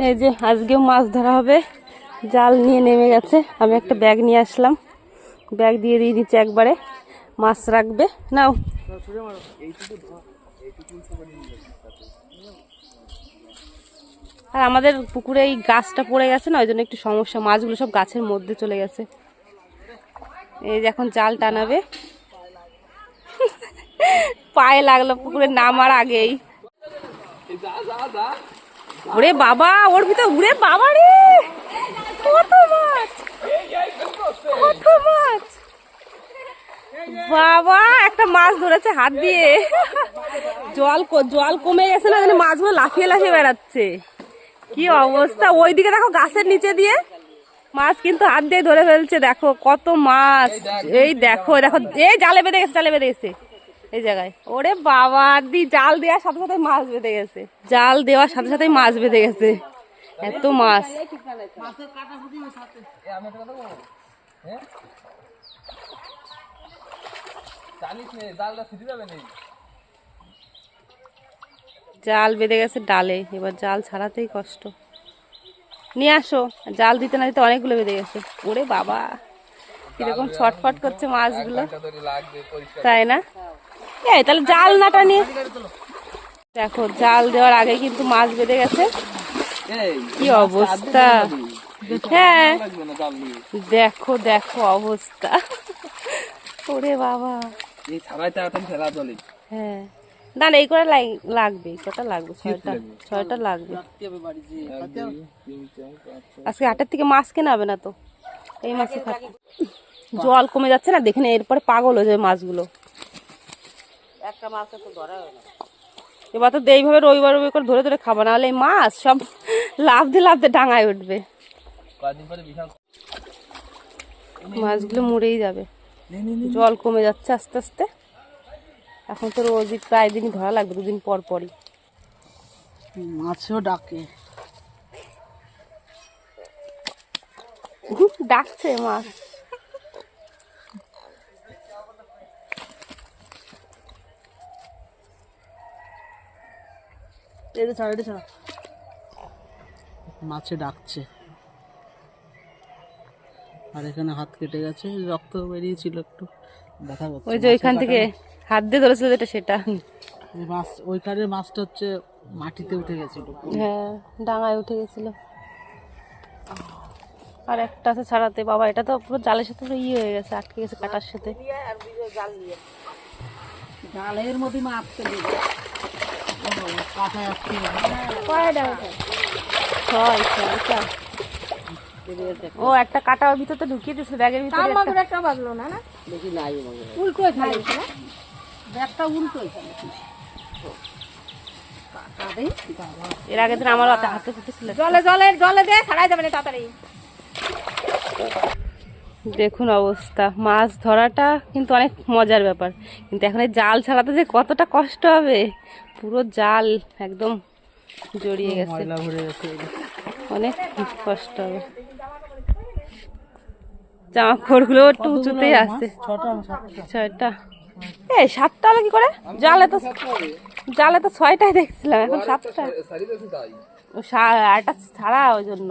এই যে আজকেও মাছ ধরা হবে, জাল নিয়ে নেমে গেছে। আমি একটা ব্যাগ নিয়ে আসলাম, ব্যাগ দিয়ে দিচ্ছে একবারে, মাছ রাখবে। নাও, আর আমাদের পুকুরে এই গাছটা পড়ে গেছে না, ওই জন্য একটু সমস্যা, মাছগুলো সব গাছের মধ্যে চলে গেছে। এই যে এখন জাল টানাবে, পায়ে লাগলো পুকুরে নামার আগেই। ওরে বাবা, ওর ভিতর উড়ে বাবা রে, কত মাছ, কত মাছ! বাবা একটা মাছ ধরেছে হাত দিয়ে। জল কমে গেছে না, মাছগুলো লাফিয়ে লাফিয়ে বেড়াচ্ছে। কি অবস্থা! ওইদিকে দেখো, গাছের নিচে দিয়ে মাছ কিন্তু হাত দিয়ে ধরে ফেলছে। দেখো কত মাছ, এই দেখো দেখো, এই জালে বেঁধে গেছে, জালে বেঁধে গেছে এই জায়গায়। ওরে বাবা দি, জাল দেওয়ার সাথে সাথে মাছ বেঁধে গেছে, জাল দেওয়ার সাথে সাথে মাছ বেঁধে গেছে, এত মাছ। জাল বেঁধে গেছে ডালে, এবার জাল ছাড়াতেই কষ্ট। নিয়ে আসো, জাল দিতে না দিতে অনেকগুলো বেঁধে গেছে। ওরে বাবা, কিরকম ছটফট করছে মাছগুলো, তাই না? এই তাহলে জাল নাটা নিয়ে দেখো, জাল দেওয়ার আগে কিন্তু মাছ বেঁধে গেছে। কি অবস্থা! হ্যাঁ দেখো দেখো অবস্থা, ওরে বাবা। হ্যাঁ না না, এই করে লাগবে, কটা লাগবে? ছয়টা লাগবে। আজকে হাটের থেকে মাছ কেনা হবে না তো, এই মাছে থাকে। জল কমে যাচ্ছে না, দেখে এরপরে পাগল হয়ে যাবে মাছগুলো। একটা মাছ তো ধরা হয় না এবার, তো এইভাবে রবিবার করে ধরে ধরে খাবো, না হলে এই মাছ সব লাফতে লাফতে ডাঙায় উঠবে, মাছগুলো মরেই যাবে। জল কমে যাচ্ছে আস্তে আস্তে, এখন তো রোজই প্রায় দিনই ধরা লাগবে, দুদিন পর পরই। মাছও ডাকে, ডাকছে মাছ। মাছে ডাকছে। আর এখানে হাত কেটে গেছে, রক্ত বেরিয়েছিল একটু, দেখা যাচ্ছে। ওই যে ওইখান থেকে হাত দিয়ে ধরেছিল যেটা, সেটা। মাছ ওইখানে, মাছটা হচ্ছে মাটিতে উঠে গেছিল, হ্যাঁ ডাঙায় উঠে গেছিল। আর একটা আছে ছাড়াতে, বাবা এটা তো পুরো জালের সাথে পুরো হয়ে গেছে, আটকে গেছে কাটার সাথে। জালের মধ্যে মাছ চলে কাটায় আসছে। ও একটা কাটা ওর ভিতরে ঢুকিয়ে দিয়েছিল ব্যাগের ভিতরে, একটা বাজলো না, না দেখি নাই, উল্টো খালি ব্যাগটা উল্টো। এর আগের দিন আমার হাতে ফুটেছিল। জলে জলে জলে দিয়ে ছাড়াই যাবে না তাড়াতাড়ি। দেখুন অবস্থা, মাছ ধরাটা কিন্তু অনেক মজার ব্যাপার, কিন্তু এখন এই জাল ছাড়াতে যে কতটা কষ্ট হবে, পুরো জাল একদম জড়িয়ে গেছে, অনেক কষ্ট হবে। জামা কাপড়গুলো একটু উঁচুতেই আছে। 6টা, এই 7টা হলো কি করে? জালে তো 6টাই দেখছিলাম, এখন 7টা। 8টা ছাড়া, ওই জন্য।